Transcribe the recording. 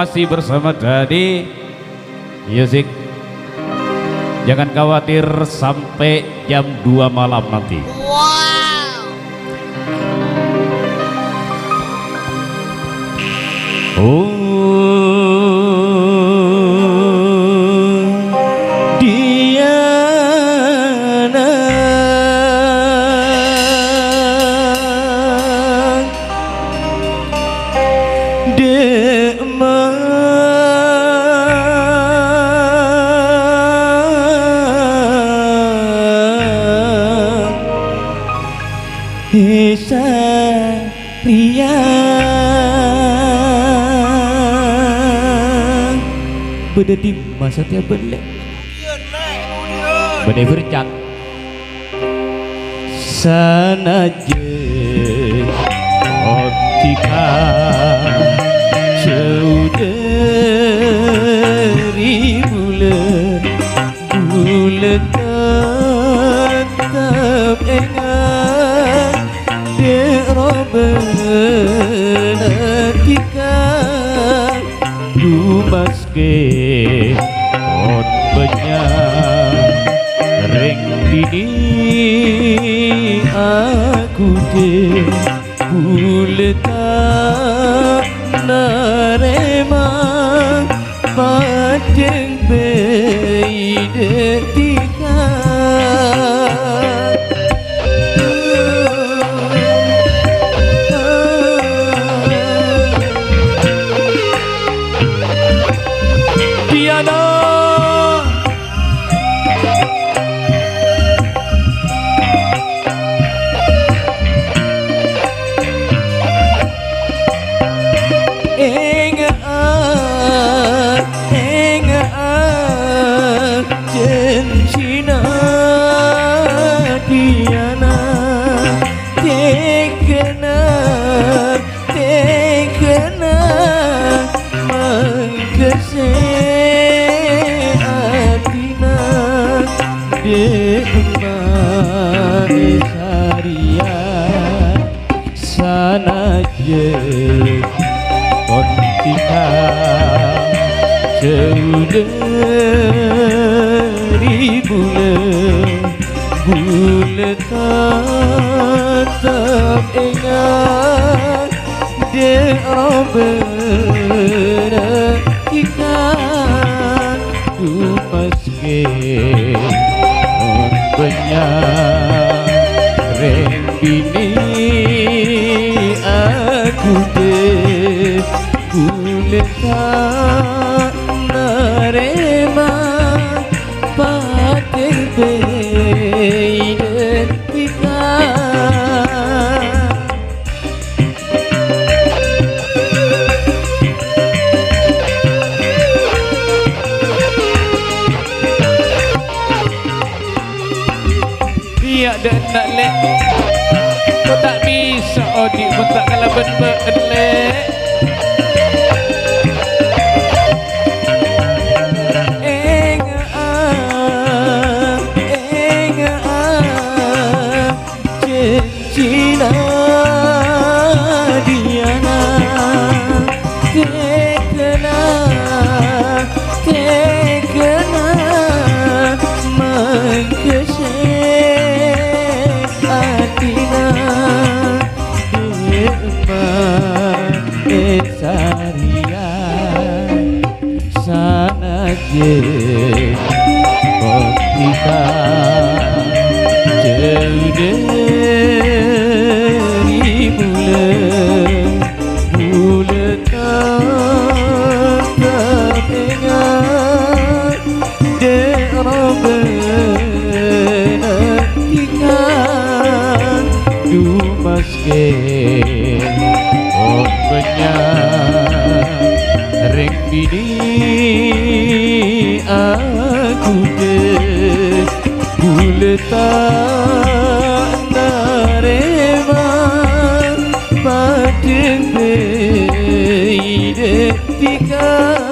masih bersama Dadi Music. Jangan khawatir sampai jam 2 malam nanti. Oh, Diana, Hesa Ria beda di masa tiap belek beda bercat sana je optika jauh dari bulan bulan tetap ingat menantikan dumas ke on banyak ring dini aku te buleta narema padeng beide tika sana je kontika jauh dari bulan bulan tetap ingat dia beratikan dupas ke banyak rembini aku deh buletan narema pakai beidentikan biar dan nak lek kau tak bisa odik pun tak kalah ben-ben-lek Cina Diana tekena mengkesek atina Esaria sana je optika jauh dari bulan bulan tetap ingat daerah benatikan dumas ke banyak ring bini aku deh buletan narema padeng beide tika